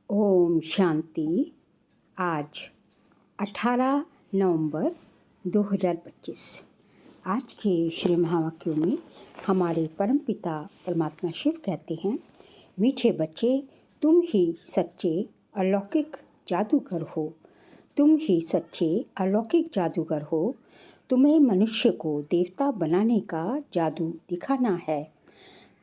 ओम शांति। आज 18 नवंबर 2025। आज के श्री महावाक्यों में हमारे परमपिता परमात्मा शिव कहते हैं, मीठे बच्चे, तुम ही सच्चे अलौकिक जादूगर हो। तुम ही सच्चे अलौकिक जादूगर हो। तुम्हें मनुष्य को देवता बनाने का जादू दिखाना है।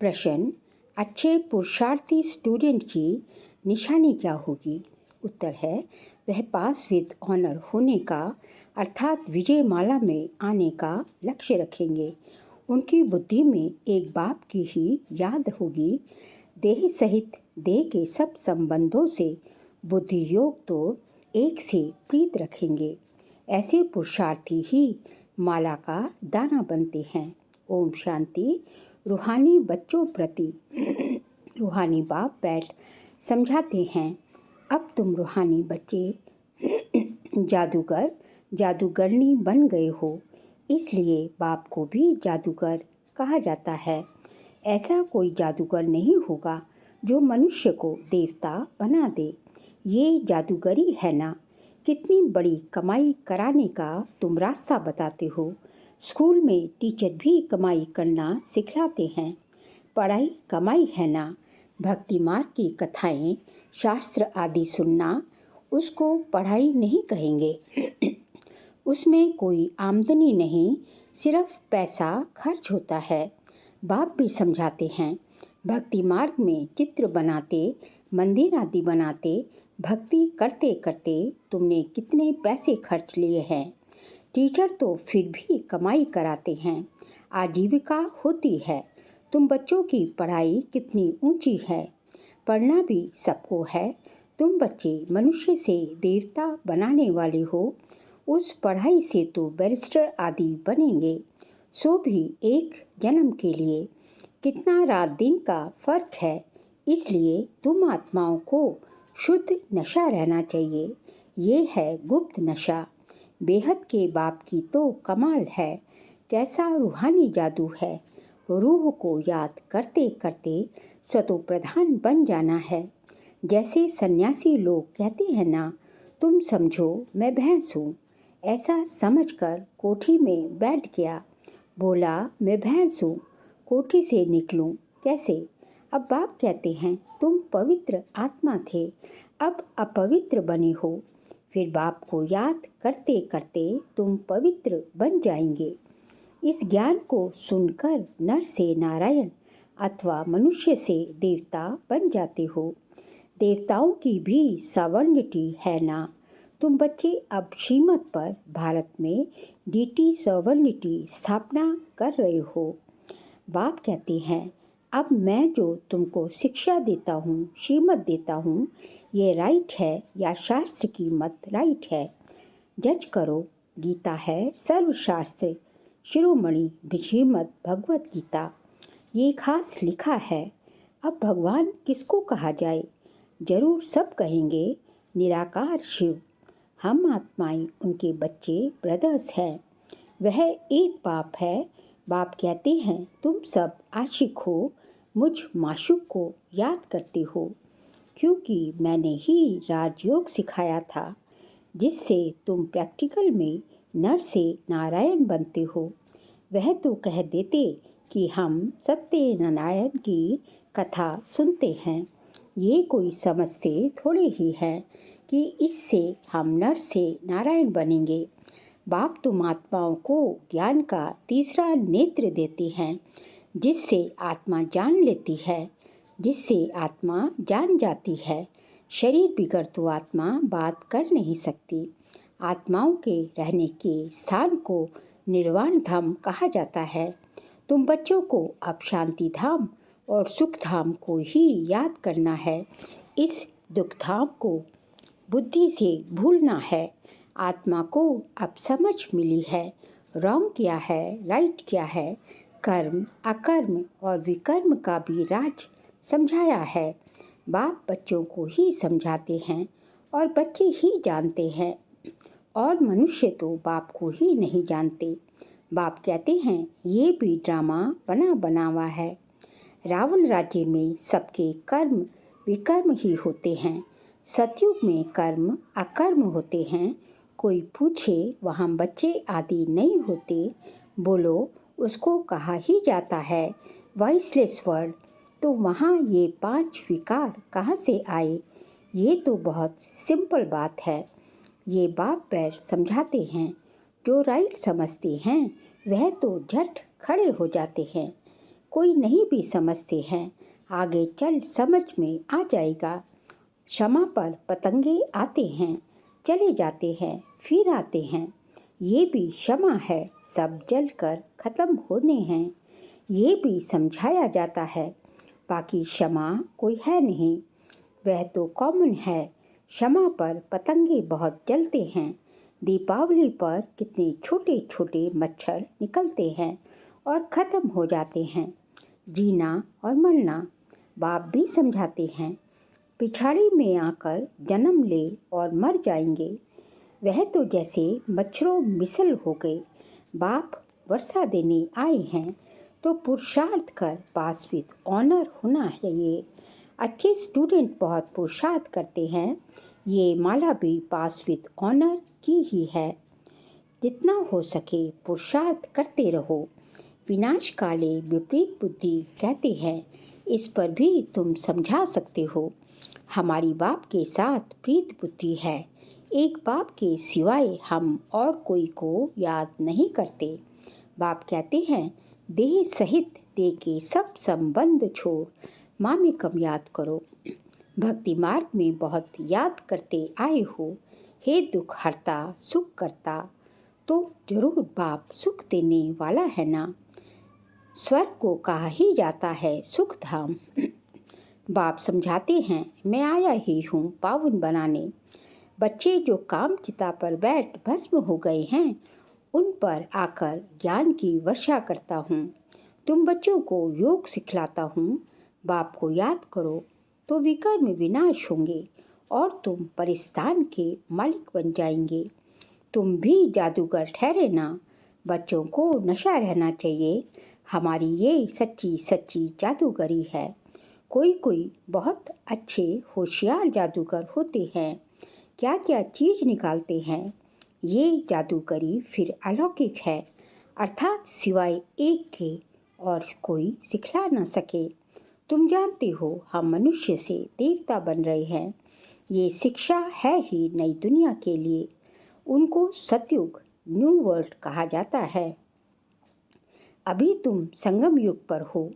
प्रश्न, अच्छे पुरुषार्थी स्टूडेंट की निशानी क्या होगी? उत्तर है, वह पास विद ऑनर होने का अर्थात विजय माला में आने का लक्ष्य रखेंगे। उनकी बुद्धि में एक बाप की ही याद होगी। देह सहित देह के सब संबंधों से बुद्धि योग तो एक से प्रीत रखेंगे। ऐसे पुरुषार्थी ही माला का दाना बनते हैं। ओम शांति। रूहानी बच्चों प्रति रूहानी बाप बैठ समझाते हैं, अब तुम रूहानी बच्चे जादूगर जादूगरनी बन गए हो, इसलिए बाप को भी जादूगर कहा जाता है। ऐसा कोई जादूगर नहीं होगा जो मनुष्य को देवता बना दे। ये जादूगरी है ना। कितनी बड़ी कमाई कराने का तुम रास्ता बताते हो। स्कूल में टीचर भी कमाई करना सिखलाते हैं। पढ़ाई कमाई है ना। भक्ति मार्ग की कथाएं, शास्त्र आदि सुनना, उसको पढ़ाई नहीं कहेंगे। उसमें कोई आमदनी नहीं, सिर्फ पैसा खर्च होता है। बाप भी समझाते हैं, भक्ति मार्ग में चित्र बनाते, मंदिर आदि बनाते, भक्ति करते करते तुमने कितने पैसे खर्च लिए हैं। टीचर तो फिर भी कमाई कराते हैं, आजीविका होती है। तुम बच्चों की पढ़ाई कितनी ऊंची है। पढ़ना भी सबको है। तुम बच्चे मनुष्य से देवता बनाने वाले हो। उस पढ़ाई से तो बैरिस्टर आदि बनेंगे, सो भी एक जन्म के लिए। कितना रात दिन का फर्क है। इसलिए तुम आत्माओं को शुद्ध नशा रहना चाहिए। ये है गुप्त नशा। बेहद के बाप की तो कमाल है। कैसा रूहानी जादू है। रूह को याद करते करते सतो प्रधान बन जाना है। जैसे सन्यासी लोग कहते हैं ना, तुम समझो मैं भैंस हूँ। ऐसा समझकर कोठी में बैठ गया। बोला, मैं भैंस हूँ, कोठी से निकलूँ कैसे? अब बाप कहते हैं, तुम पवित्र आत्मा थे, अब अपवित्र बने हो। फिर बाप को याद करते करते तुम पवित्र बन जाएंगे। इस ज्ञान को सुनकर नर से नारायण अथवा मनुष्य से देवता बन जाते हो। देवताओं की भी सवर्णिटी है ना। तुम बच्चे अब श्रीमत पर भारत में डीटी सवर्णिटी स्थापना कर रहे हो। बाप कहते हैं, अब मैं जो तुमको शिक्षा देता हूँ, श्रीमत देता हूँ, ये राइट है या शास्त्र की मत राइट है? जज करो। गीता है सर्वशास्त्र शिरोमणि श्रीमद् भगवत गीता। ये खास लिखा है। अब भगवान किसको कहा जाए? जरूर सब कहेंगे निराकार शिव। हम आत्माएं उनके बच्चे ब्रदर्स हैं। वह एक बाप है। बाप कहते हैं, तुम सब आशिक हो, मुझ माशूक को याद करते हो, क्योंकि मैंने ही राजयोग सिखाया था, जिससे तुम प्रैक्टिकल में नर से नारायण बनते हो। वह तो कह देते कि हम सत्यनारायण की कथा सुनते हैं। ये कोई समझते थोड़े ही हैं कि इससे हम नर से नारायण बनेंगे। बाप तुम आत्माओं को ज्ञान का तीसरा नेत्र देते हैं, जिससे आत्मा जान लेती है, जिससे आत्मा जान जाती है। शरीर बिगड़ तो आत्मा बात कर नहीं सकती। आत्माओं के रहने के स्थान को निर्वाण धाम कहा जाता है। तुम बच्चों को अब शांति धाम और सुख धाम को ही याद करना है। इस दुख धाम को बुद्धि से भूलना है। आत्मा को अब समझ मिली है, रॉन्ग क्या है, राइट क्या है। कर्म, अकर्म और विकर्म का भी राज समझाया है। बाप बच्चों को ही समझाते हैं और बच्चे ही जानते हैं, और मनुष्य तो बाप को ही नहीं जानते। बाप कहते हैं, ये भी ड्रामा बना बनावा है। रावण राज्य में सबके कर्म विकर्म ही होते हैं। सतयुग में कर्म अकर्म होते हैं। कोई पूछे वहाँ बच्चे आदि नहीं होते। बोलो उसको कहा ही जाता है वॉइसलेस वर्ड। तो वहाँ ये 5 विकार कहाँ से आए? ये तो बहुत सिंपल बात है। ये बाप बैठ समझाते हैं। जो राइट समझते हैं वह तो झट खड़े हो जाते हैं। कोई नहीं भी समझते हैं, आगे चल समझ में आ जाएगा। क्षमा पर पतंगे आते हैं, चले जाते हैं, फिर आते हैं। ये भी क्षमा है, सब जल कर ख़त्म होने हैं। ये भी समझाया जाता है। बाकी क्षमा कोई है नहीं, वह तो कॉमन है। क्षमा पर पतंगे बहुत जलते हैं। दीपावली पर कितने छोटे छोटे मच्छर निकलते हैं और ख़त्म हो जाते हैं। जीना और मरना बाप भी समझाते हैं। पिछाड़ी में आकर जन्म ले और मर जाएंगे। वह तो जैसे मच्छरों मिसल हो गए। बाप वर्षा देने आए हैं तो पुरुषार्थ कर पास विद ऑनर होना है। ये अच्छे स्टूडेंट बहुत पुरुषार्थ करते हैं। ये माला भी पास विद ऑनर की ही है। जितना हो सके पुरुषार्थ करते रहो। विनाश काले विपरीत बुद्धि कहते हैं, इस पर भी तुम समझा सकते हो। हमारी बाप के साथ प्रीत बुद्धि है। एक बाप के सिवाय हम और कोई को याद नहीं करते। बाप कहते हैं, देह सहित देह के सब संबंध छोड़ माँ में कम याद करो। भक्ति मार्ग में बहुत याद करते आए हो। हे दुख हरता सुख करता, तो जरूर बाप सुख देने वाला है ना। स्वर्ग को कहा ही जाता है सुख धाम। बाप समझाते हैं, मैं आया ही हूँ पावन बनाने। बच्चे जो काम चिता पर बैठ भस्म हो गए हैं, उन पर आकर ज्ञान की वर्षा करता हूँ। तुम बच्चों को योग सिखलाता हूँ। बाप को याद करो तो विकर्म विनाश होंगे और तुम परिस्तान के मालिक बन जाएंगे। तुम भी जादूगर ठहरे ना। बच्चों को नशा रहना चाहिए। हमारी ये सच्ची सच्ची जादूगरी है। कोई कोई बहुत अच्छे होशियार जादूगर होते हैं, क्या क्या चीज़ निकालते हैं। ये जादूगरी फिर अलौकिक है, अर्थात सिवाय एक के और कोई सिखला ना सके। तुम जानते हो हम मनुष्य से देवता बन रहे हैं। ये शिक्षा है ही नई दुनिया के लिए। उनको सतयुग न्यू वर्ल्ड कहा जाता है। अभी तुम संगम युग पर हो।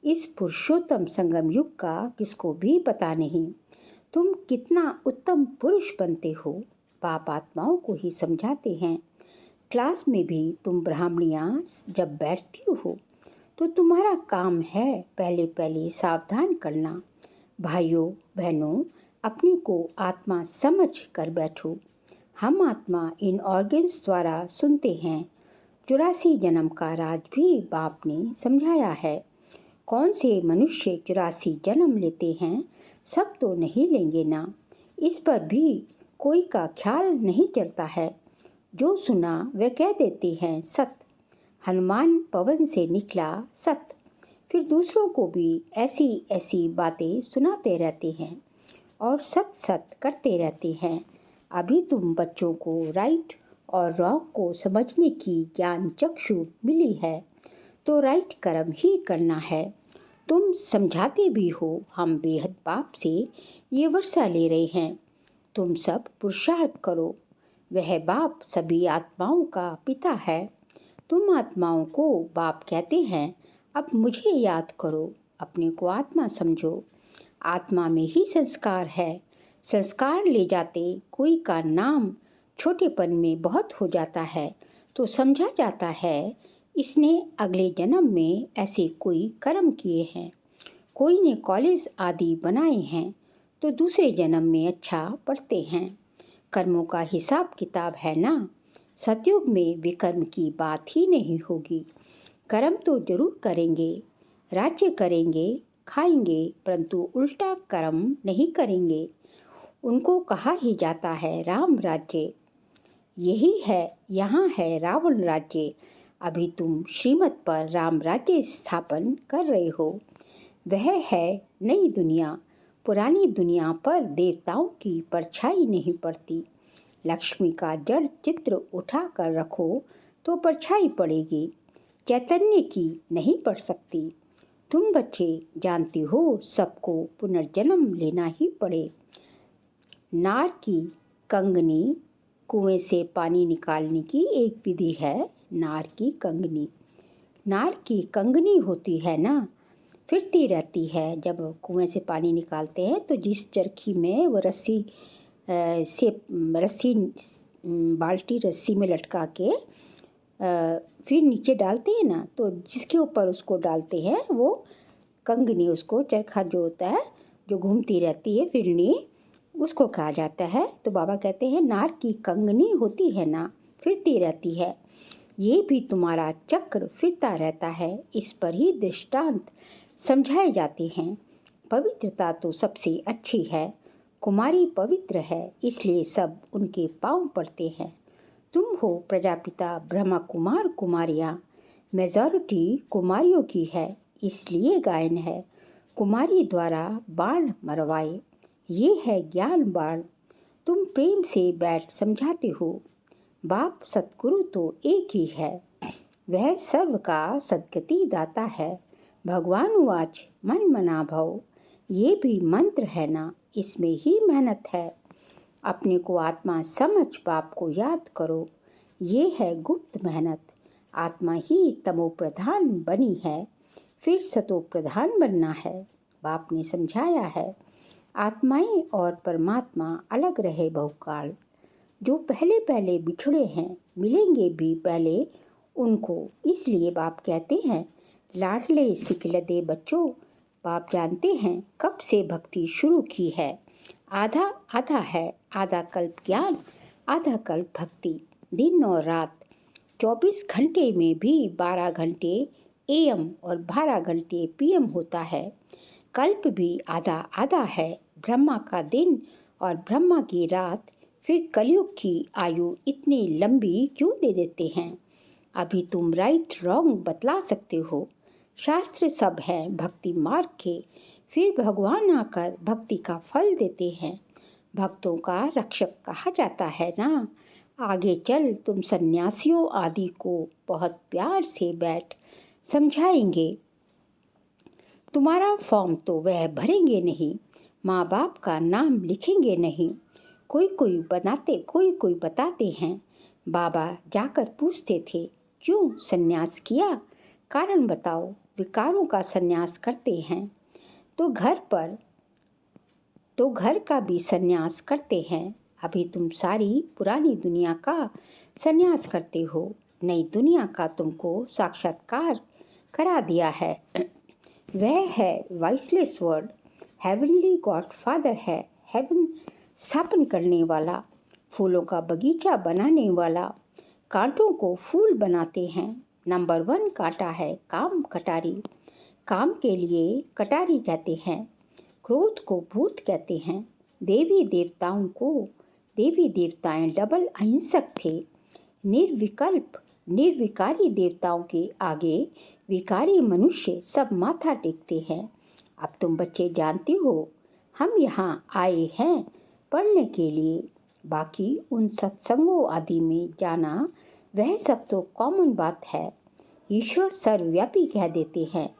इस पुरुषोत्तम संगम युग का किसको भी पता नहीं। तुम कितना उत्तम पुरुष बनते हो, बाप आत्माओं को ही समझाते हैं। क्लास में भी तुम ब्राह्मणियाँ जब बैठती हो तो तुम्हारा काम है पहले पहले सावधान करना। भाइयों बहनों, अपने को आत्मा समझ कर बैठो। हम आत्मा इन ऑर्गन्स द्वारा सुनते हैं। 84 जन्म का राज भी बाप ने समझाया है। कौन से मनुष्य 84 जन्म लेते हैं? सब तो नहीं लेंगे ना। इस पर भी कोई का ख्याल नहीं चलता है। जो सुना वह कह देते हैं सत। हनुमान पवन से निकला सत। फिर दूसरों को भी ऐसी ऐसी बातें सुनाते रहते हैं और सत सत करते रहते हैं। अभी तुम बच्चों को राइट और रॉन्ग को समझने की ज्ञान चक्षु मिली है, तो राइट कर्म ही करना है। तुम समझाते भी हो। हम बेहद बाप से ये वर्षा ले रहे हैं। तुम सब पुरुषार्थ करो। वह बाप सभी आत्माओं का पिता है। तुम आत्माओं को बाप कहते हैं, अब मुझे याद करो, अपने को आत्मा समझो। आत्मा में ही संस्कार है। संस्कार ले जाते कोई का नाम छोटेपन में बहुत हो जाता है तो समझा जाता है इसने अगले जन्म में ऐसे कोई कर्म किए हैं। कोई ने कॉलेज आदि बनाए हैं तो दूसरे जन्म में अच्छा पढ़ते हैं। कर्मों का हिसाब किताब है ना। सतयुग में विकर्म की बात ही नहीं होगी। कर्म तो जरूर करेंगे, राज्य करेंगे, खाएंगे, परंतु उल्टा कर्म नहीं करेंगे। उनको कहा ही जाता है राम राज्य। यही है, यहाँ है रावण राज्य। अभी तुम श्रीमत पर राम राज्य स्थापन कर रहे हो। वह है नई दुनिया। पुरानी दुनिया पर देवताओं की परछाई नहीं पड़ती। लक्ष्मी का जड़ चित्र उठा कर रखो तो परछाई पड़ेगी, चैतन्य की नहीं पड़ सकती। तुम बच्चे जानते हो सबको पुनर्जन्म लेना ही पड़े। नार की कंगनी, कुएं से पानी निकालने की एक विधि है। नार की कंगनी होती है ना, फिरती रहती है। जब कुएं से पानी निकालते हैं तो जिस चरखी में वो रस्सी बाल्टी रस्सी में लटका के फिर नीचे डालते हैं ना, तो जिसके ऊपर उसको डालते हैं वो कंगनी, उसको चरखा जो होता है जो घूमती रहती है फिरनी, उसको कहा जाता है। तो बाबा कहते हैं नार की कंगनी होती है ना, फिरती रहती है, ये भी तुम्हारा चक्र फिरता रहता है। इस पर ही दृष्टांत समझाए जाते हैं। पवित्रता तो सबसे अच्छी है, कुमारी पवित्र है, इसलिए सब उनके पांव पड़ते हैं। तुम हो प्रजापिता ब्रह्मा कुमार कुमारियाँ, मेजॉरिटी कुमारियों की है, इसलिए गायन है कुमारी द्वारा बाण मरवाए। ये है ज्ञान बाण, तुम प्रेम से बैठ समझाते हो। बाप सतगुरु तो एक ही है, वह सर्व का सद्गति दाता है। भगवान उवाच मन मना भव, ये भी मंत्र है ना, इसमें ही मेहनत है। अपने को आत्मा समझ बाप को याद करो, ये है गुप्त मेहनत। आत्मा ही तमो प्रधान बनी है, फिर सतो प्रधान बनना है। बाप ने समझाया है आत्माएं और परमात्मा अलग रहे बहुकाल। जो पहले पहले बिछड़े हैं मिलेंगे भी पहले उनको। इसलिए बाप कहते हैं लाडले सिकलदे बच्चों, बाप जानते हैं कब से भक्ति शुरू की है। आधा आधा है, आधा कल्प ज्ञान, आधा कल्प भक्ति। दिन और रात 24 घंटे में भी 12 घंटे एएम और 12 घंटे पीएम होता है। कल्प भी आधा आधा है, ब्रह्मा का दिन और ब्रह्मा की रात। फिर कलयुग की आयु इतनी लंबी क्यों दे देते हैं? अभी तुम राइट रॉन्ग बतला सकते हो। शास्त्र सब हैं भक्ति मार्ग के, फिर भगवान आकर भक्ति का फल देते हैं। भक्तों का रक्षक कहा जाता है ना। आगे चल तुम सन्यासियों आदि को बहुत प्यार से बैठ समझाएंगे। तुम्हारा फॉर्म तो वह भरेंगे नहीं, माँ बाप का नाम लिखेंगे नहीं। कोई कोई बताते हैं। बाबा जाकर पूछते थे क्यों सन्यास किया, कारण बताओ। विकारों का सन्यास करते हैं तो घर का भी सन्यास करते हैं। अभी तुम सारी पुरानी दुनिया का सन्यास करते हो, नई दुनिया का तुमको साक्षात्कार करा दिया है। वह है viceless word, heavenly God father है। हेवन स्थापन करने वाला, फूलों का बगीचा बनाने वाला, कांटों को फूल बनाते हैं। नंबर 1 कांटा है काम कटारी, काम के लिए कटारी कहते हैं। क्रोध को भूत कहते हैं। देवी देवताएं डबल अहिंसक थे। निर्विकारी देवताओं के आगे विकारी मनुष्य सब माथा टेकते हैं। अब तुम बच्चे जानते हो हम यहाँ आए हैं पढ़ने के लिए। बाकी उन सत्संगों आदि में जाना वह सब तो कॉमन बात है। ईश्वर सर्वव्यापी कह देते हैं।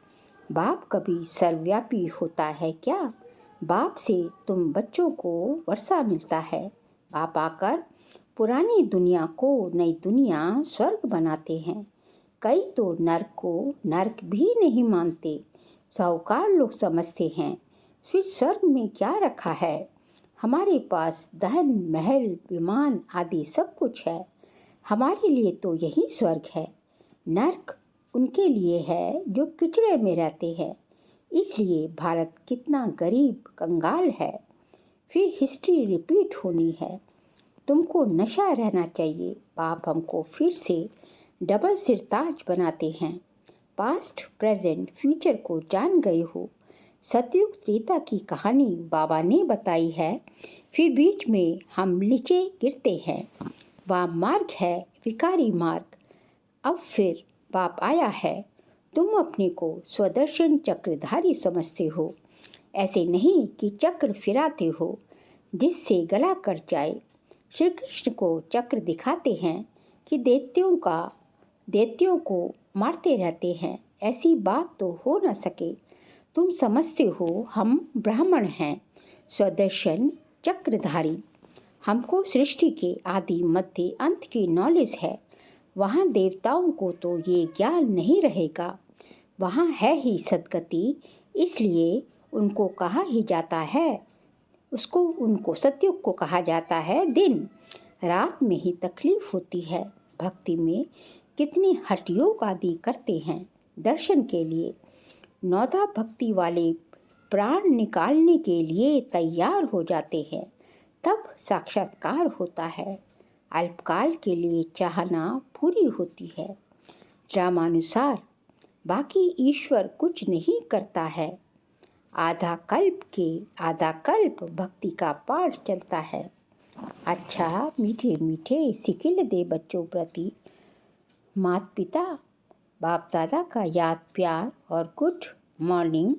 बाप कभी सर्वव्यापी होता है क्या? बाप से तुम बच्चों को वर्षा मिलता है। बाप आकर पुरानी दुनिया को नई दुनिया स्वर्ग बनाते हैं। कई तो नर्क को नर्क भी नहीं मानते, साहूकार लोग समझते हैं। फिर स्वर्ग में क्या रखा है? हमारे पास धन महल विमान आदि सब कुछ है। हमारे लिए तो यही स्वर्ग है। नर्क उनके लिए है जो किचड़े में रहते हैं। इसलिए भारत कितना गरीब कंगाल है। फिर हिस्ट्री रिपीट होनी है। तुमको नशा रहना चाहिए। बाप हमको फिर से डबल सिरताज बनाते हैं। पास्ट प्रेजेंट फ्यूचर को जान गए हो। सतयुग त्रेता की कहानी बाबा ने बताई है। फिर बीच में हम नीचे गिरते हैं। वह मार्ग है विकारी मार्ग। अब फिर बाप आया है। तुम अपने को स्वदर्शन चक्रधारी समझते हो। ऐसे नहीं कि चक्र फिराते हो जिससे गला कट जाए। श्री कृष्ण को चक्र दिखाते हैं कि दैत्यों को मारते रहते हैं। ऐसी बात तो हो न सके। तुम समझते हो हम ब्राह्मण हैं, स्वदर्शन चक्रधारी। हमको सृष्टि के आदि मध्य अंत की नॉलेज है। वहाँ देवताओं को तो ये ज्ञान नहीं रहेगा। वहाँ है ही सद्गति, इसलिए उनको कहा ही जाता है उनको सतयुग को कहा जाता है। दिन रात में ही तकलीफ होती है। भक्ति में कितने हठयोग आदि करते हैं दर्शन के लिए। नौधा भक्ति वाले प्राण निकालने के लिए तैयार हो जाते हैं, तब साक्षात्कार होता है। अल्पकाल के लिए चाहना पूरी होती है। रामानुसार बाकी ईश्वर कुछ नहीं करता है। आधा कल्प भक्ति का पाठ चलता है। अच्छा मीठे मीठे सिकिल दे बच्चों प्रति माता पिता बाप दादा का याद प्यार और गुड मॉर्निंग।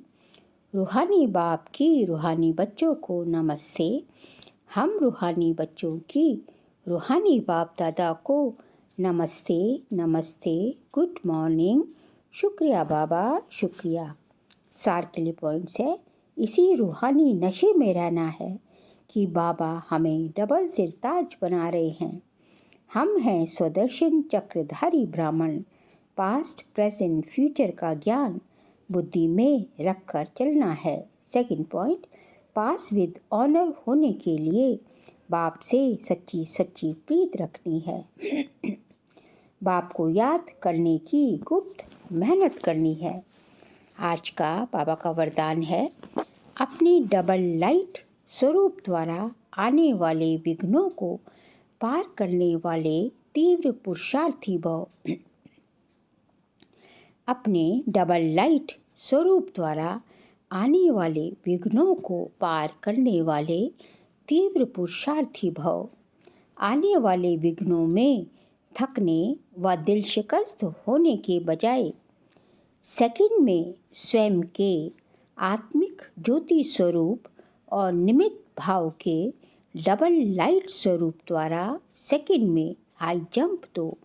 रूहानी बाप की रूहानी बच्चों को नमस्ते। हम रूहानी बच्चों की रूहानी बाप दादा को नमस्ते नमस्ते, गुड मॉर्निंग। शुक्रिया बाबा, शुक्रिया। सार के लिए पॉइंट्स है। इसी रूहानी नशे में रहना है कि बाबा हमें डबल सिरताज बना रहे हैं। हम हैं स्वदर्शन चक्रधारी ब्राह्मण। पास्ट प्रेजेंट फ्यूचर का ज्ञान बुद्धि में रखकर चलना है। Second point, pass with honour होने के लिए बाप से सच्ची सच्ची प्रीत रखनी है। बाप को याद करने की गुप्त मेहनत करनी है। आज का बाबा का वरदान है, अपने डबल लाइट स्वरूप द्वारा आने वाले विघ्नों को पार करने वाले तीव्र पुरुषार्थी भव। अपने डबल लाइट स्वरूप द्वारा आने वाले विघ्नों को पार करने वाले तीव्र पुरुषार्थी भव। आने वाले विघ्नों में थकने व दिल शिकस्त होने के बजाय सेकंड में स्वयं के आत्मिक ज्योति स्वरूप और निमित्त भाव के डबल लाइट स्वरूप द्वारा सेकंड में हाई जंप दो।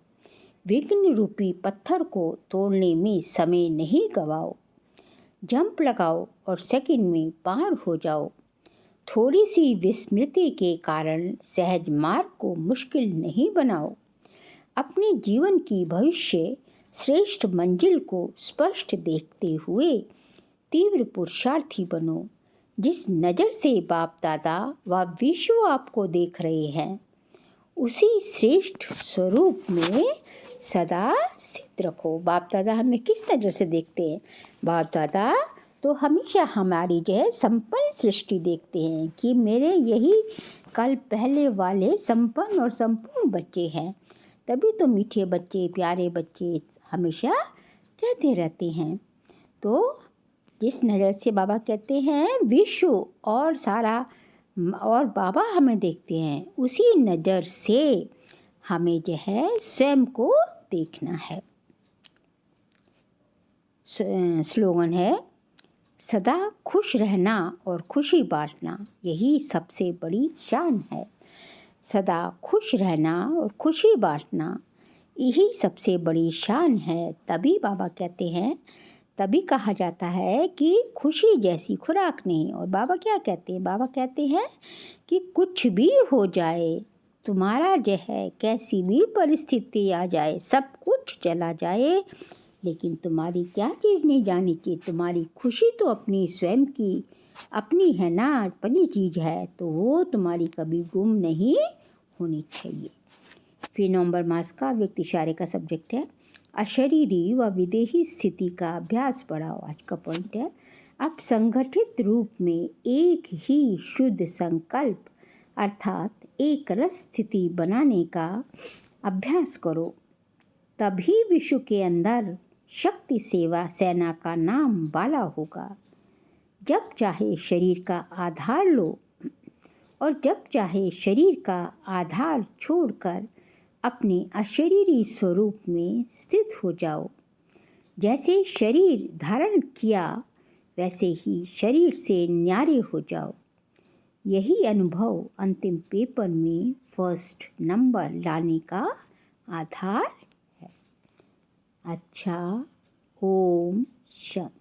विघ्न रूपी पत्थर को तोड़ने में समय नहीं गवाओ। जंप लगाओ और सेकंड में पार हो जाओ। थोड़ी सी विस्मृति के कारण सहज मार्ग को मुश्किल नहीं बनाओ। अपने जीवन की भविष्य श्रेष्ठ मंजिल को स्पष्ट देखते हुए तीव्र पुरुषार्थी बनो। जिस नज़र से बाप दादा व विश्व आपको देख रहे हैं, उसी श्रेष्ठ स्वरूप में सदा स्थित रखो। बाप दादा हमें किस नज़र से देखते हैं? बाप दादा तो हमेशा हमारी जो है संपन्न सृष्टि देखते हैं कि मेरे यही कल पहले वाले संपन्न और संपूर्ण बच्चे हैं। तभी तो मीठे बच्चे, प्यारे बच्चे हमेशा कहते रहते हैं। तो जिस नज़र से बाबा कहते हैं विश्व और सारा और बाबा हमें देखते हैं, उसी नज़र से हमें जो है स्वयं को देखना है। स्लोगन है, सदा खुश रहना और खुशी बांटना यही सबसे बड़ी शान है। सदा खुश रहना और खुशी बांटना यही सबसे बड़ी शान है। तभी बाबा कहते हैं, तभी कहा जाता है कि खुशी जैसी खुराक नहीं। और बाबा क्या कहते हैं? बाबा कहते हैं कि कुछ भी हो जाए, तुम्हारा जो है कैसी भी परिस्थिति आ जाए, सब कुछ चला जाए, लेकिन तुम्हारी क्या चीज़ नहीं जानी चाहिए? तुम्हारी खुशी तो अपनी स्वयं की अपनी है ना, अपनी चीज़ है, तो वो तुम्हारी कभी गुम नहीं होनी चाहिए। फिर नवंबर मास का व्यक्त इशारे का सब्जेक्ट है, अशरीरी व विदेही स्थिति का अभ्यास बढ़ाओ। आज का पॉइंट है, अब संगठित रूप में एक ही शुद्ध संकल्प अर्थात एक रस स्थिति बनाने का अभ्यास करो। तभी विश्व के अंदर शक्ति सेवा सेना का नाम बाला होगा। जब चाहे शरीर का आधार लो और जब चाहे शरीर का आधार छोड़कर अपने अशरीरी स्वरूप में स्थित हो जाओ। जैसे शरीर धारण किया वैसे ही शरीर से न्यारे हो जाओ। यही अनुभव अंतिम पेपर में फर्स्ट नंबर लाने का आधार है। अच्छा, ओम शांति।